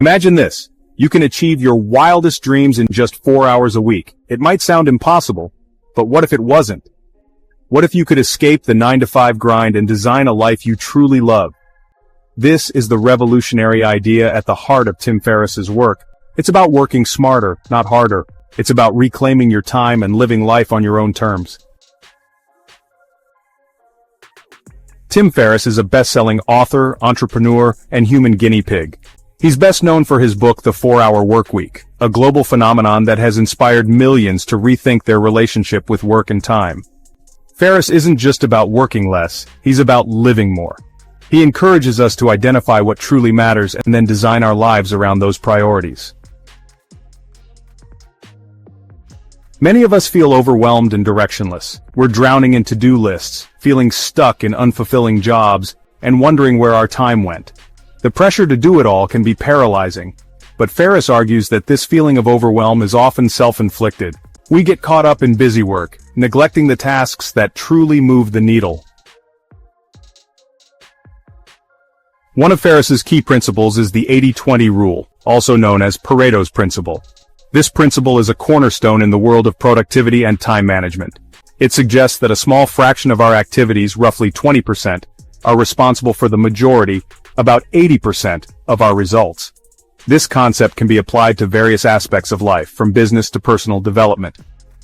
Imagine this. You can achieve your wildest dreams in just 4 hours a week. It might sound impossible, but what if it wasn't? What if you could escape the 9-to-5 grind and design a life you truly love? This is the revolutionary idea at the heart of Tim Ferriss's work. It's about working smarter, not harder. It's about reclaiming your time and living life on your own terms. Tim Ferriss is a best-selling author, entrepreneur, and human guinea pig. He's best known for his book The 4-Hour Workweek, a global phenomenon that has inspired millions to rethink their relationship with work and time. Ferriss isn't just about working less, he's about living more. He encourages us to identify what truly matters and then design our lives around those priorities. Many of us feel overwhelmed and directionless. We're drowning in to-do lists, feeling stuck in unfulfilling jobs, and wondering where our time went. The pressure to do it all can be paralyzing, but Ferriss argues that this feeling of overwhelm is often self-inflicted. We get caught up in busy work, neglecting the tasks that truly move the needle. One of Ferriss's key principles is the 80-20 rule, also known as Pareto's principle. This principle is a cornerstone in the world of productivity and time management. It suggests that a small fraction of our activities, roughly 20%, are responsible for the majority, about 80%, of our results. This concept can be applied to various aspects of life, from business to personal development.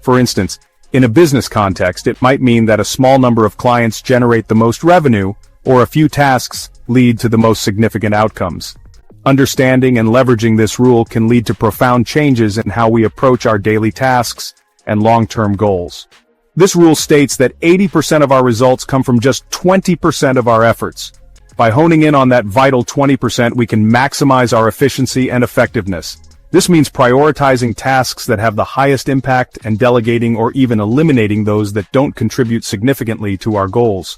For instance, in a business context, it might mean that a small number of clients generate the most revenue, or a few tasks lead to the most significant outcomes. Understanding and leveraging this rule can lead to profound changes in how we approach our daily tasks and long-term goals. This rule states that 80% of our results come from just 20% of our efforts. By honing in on that vital 20%, we can maximize our efficiency and effectiveness. This means prioritizing tasks that have the highest impact and delegating or even eliminating those that don't contribute significantly to our goals.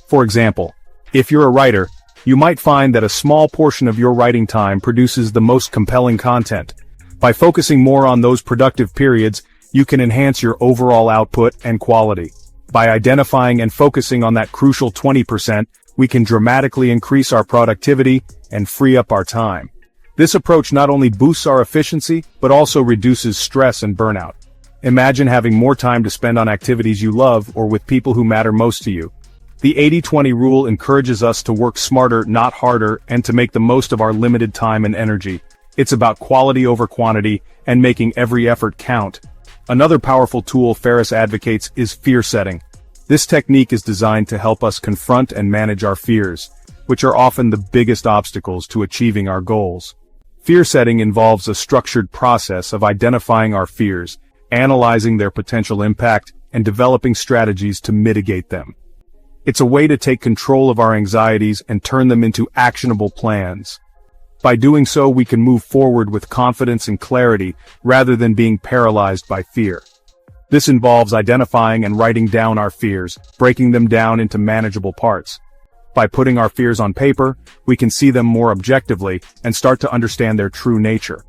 For example, if you're a writer, you might find that a small portion of your writing time produces the most compelling content. By focusing more on those productive periods, you can enhance your overall output and quality. By identifying and focusing on that crucial 20%, we can dramatically increase our productivity and free up our time. This approach not only boosts our efficiency, but also reduces stress and burnout. Imagine having more time to spend on activities you love or with people who matter most to you. The 80-20 rule encourages us to work smarter, not harder, and to make the most of our limited time and energy. It's about quality over quantity and making every effort count. Another powerful tool Ferriss advocates is fear setting. This technique is designed to help us confront and manage our fears, which are often the biggest obstacles to achieving our goals. Fear setting involves a structured process of identifying our fears, analyzing their potential impact, and developing strategies to mitigate them. It's a way to take control of our anxieties and turn them into actionable plans. By doing so, we can move forward with confidence and clarity rather than being paralyzed by fear. This involves identifying and writing down our fears, breaking them down into manageable parts. By putting our fears on paper, we can see them more objectively and start to understand their true nature.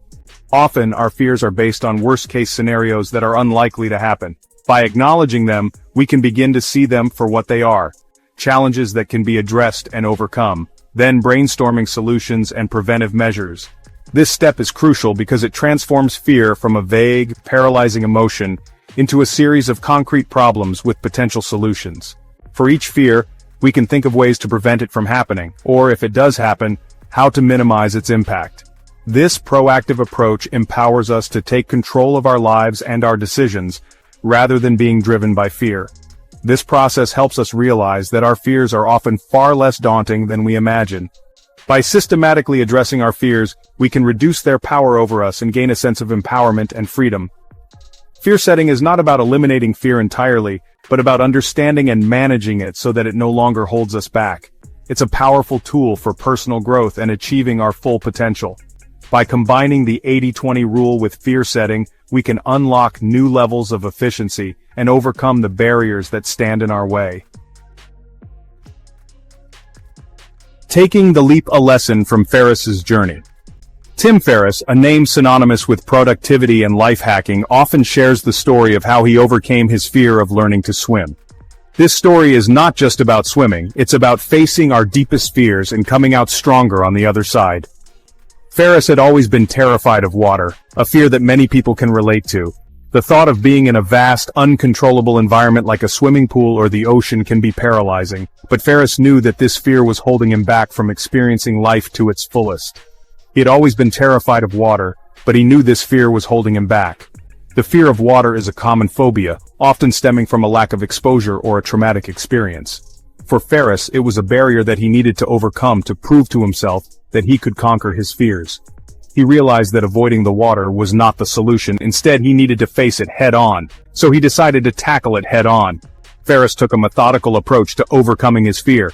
Often, our fears are based on worst-case scenarios that are unlikely to happen. By acknowledging them, we can begin to see them for what they are. Challenges that can be addressed and overcome, then brainstorming solutions and preventive measures. This step is crucial because it transforms fear from a vague, paralyzing emotion into a series of concrete problems with potential solutions. For each fear, we can think of ways to prevent it from happening, or if it does happen, how to minimize its impact. This proactive approach empowers us to take control of our lives and our decisions, rather than being driven by fear. This process helps us realize that our fears are often far less daunting than we imagine. By systematically addressing our fears, we can reduce their power over us and gain a sense of empowerment and freedom. Fear setting is not about eliminating fear entirely, but about understanding and managing it so that it no longer holds us back. It's a powerful tool for personal growth and achieving our full potential. By combining the 80-20 rule with fear setting, we can unlock new levels of efficiency and overcome the barriers that stand in our way. Taking the leap: a lesson from Ferriss's journey. Tim Ferriss, a name synonymous with productivity and life hacking, often shares the story of how he overcame his fear of learning to swim. This story is not just about swimming, it's about facing our deepest fears and coming out stronger on the other side. Ferriss had always been terrified of water, a fear that many people can relate to. The thought of being in a vast, uncontrollable environment like a swimming pool or the ocean can be paralyzing, but Ferriss knew that this fear was holding him back from experiencing life to its fullest. He had always been terrified of water, but he knew this fear was holding him back. The fear of water is a common phobia, often stemming from a lack of exposure or a traumatic experience. For Ferriss, it was a barrier that he needed to overcome to prove to himself that he could conquer his fears. He realized that avoiding the water was not the solution. Instead, he needed to face it head-on, so he decided to tackle it head-on. Ferriss took a methodical approach to overcoming his fear.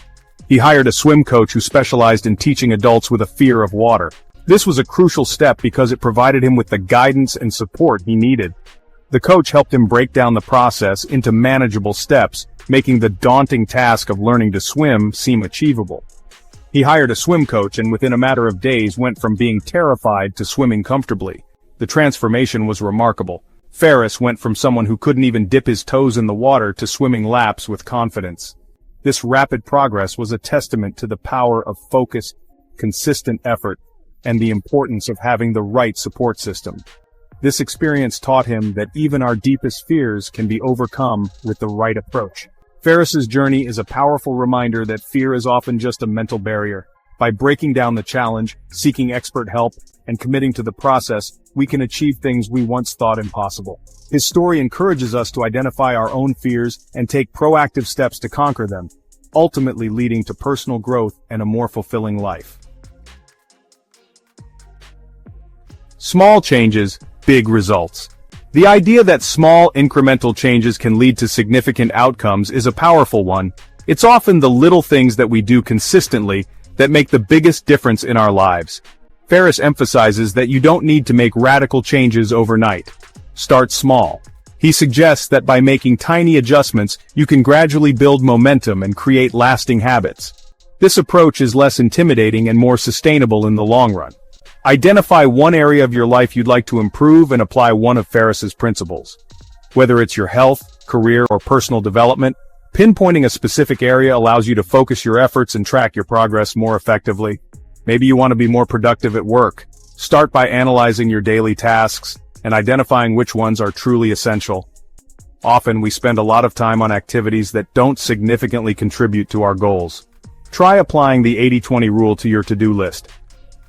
He hired a swim coach who specialized in teaching adults with a fear of water. This was a crucial step because it provided him with the guidance and support he needed. The coach helped him break down the process into manageable steps, making the daunting task of learning to swim seem achievable. He hired a swim coach and within a matter of days went from being terrified to swimming comfortably. The transformation was remarkable. Ferriss went from someone who couldn't even dip his toes in the water to swimming laps with confidence. This rapid progress was a testament to the power of focused, consistent effort and the importance of having the right support system. This experience taught him that even our deepest fears can be overcome with the right approach. Ferriss's journey is a powerful reminder that fear is often just a mental barrier. By breaking down the challenge, seeking expert help, and committing to the process, we can achieve things we once thought impossible. His story encourages us to identify our own fears and take proactive steps to conquer them, ultimately leading to personal growth and a more fulfilling life. Small changes, big results. The idea that small incremental changes can lead to significant outcomes is a powerful one. It's often the little things that we do consistently that make the biggest difference in our lives. Ferriss emphasizes that you don't need to make radical changes overnight. Start small. He suggests that by making tiny adjustments, you can gradually build momentum and create lasting habits. This approach is less intimidating and more sustainable in the long run. Identify one area of your life you'd like to improve and apply one of Ferriss's principles. Whether it's your health, career, or personal development, pinpointing a specific area allows you to focus your efforts and track your progress more effectively. Maybe you want to be more productive at work. Start by analyzing your daily tasks and identifying which ones are truly essential. Often we spend a lot of time on activities that don't significantly contribute to our goals. Try applying the 80-20 rule to your to-do list.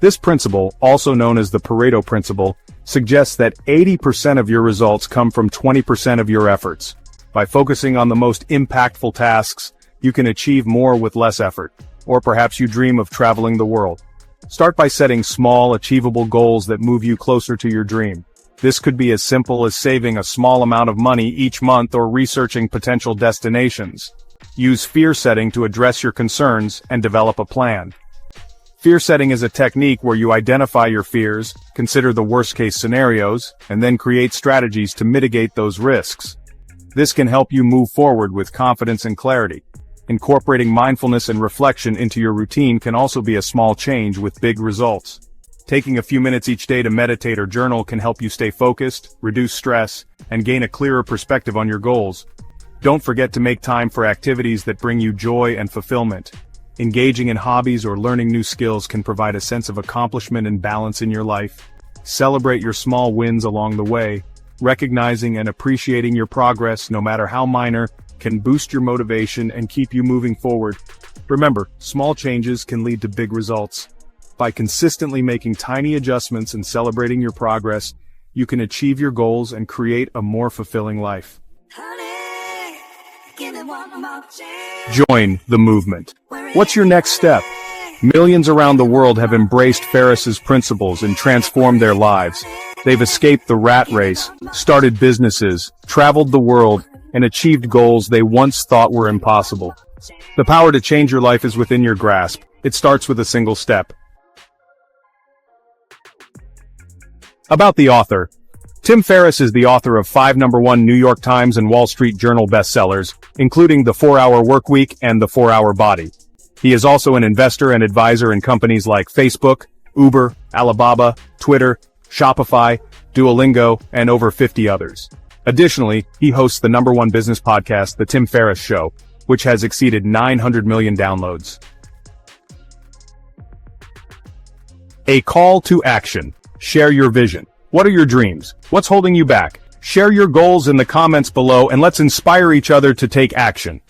This principle, also known as the Pareto principle, suggests that 80% of your results come from 20% of your efforts. By focusing on the most impactful tasks, you can achieve more with less effort. Or perhaps you dream of traveling the world. Start by setting small, achievable goals that move you closer to your dream. This could be as simple as saving a small amount of money each month or researching potential destinations. Use fear setting to address your concerns and develop a plan. Fear setting is a technique where you identify your fears, consider the worst-case scenarios, and then create strategies to mitigate those risks. This can help you move forward with confidence and clarity. Incorporating mindfulness and reflection into your routine can also be a small change with big results. Taking a few minutes each day to meditate or journal can help you stay focused, reduce stress, and gain a clearer perspective on your goals. Don't forget to make time for activities that bring you joy and fulfillment. Engaging in hobbies or learning new skills can provide a sense of accomplishment and balance in your life. Celebrate your small wins along the way. Recognizing and appreciating your progress, no matter how minor, can boost your motivation and keep you moving forward. Remember, small changes can lead to big results. By consistently making tiny adjustments and celebrating your progress, you can achieve your goals and create a more fulfilling life. Join the movement. What's your next step? Millions around the world have embraced Ferriss's principles and transformed their lives. They've escaped the rat race, started businesses, traveled the world, and achieved goals they once thought were impossible. The power to change your life is within your grasp. It starts with a single step. About the author. Tim Ferriss is the author of 5 #1 New York Times and Wall Street Journal bestsellers, including The 4-Hour Workweek and The 4-Hour Body. He is also an investor and advisor in companies like Facebook, Uber, Alibaba, Twitter, Shopify, Duolingo, and over 50 others. Additionally, he hosts the #1 business podcast, The Tim Ferriss Show, which has exceeded 900 million downloads. A call to action. Share your vision. What are your dreams? What's holding you back? Share your goals in the comments below and let's inspire each other to take action.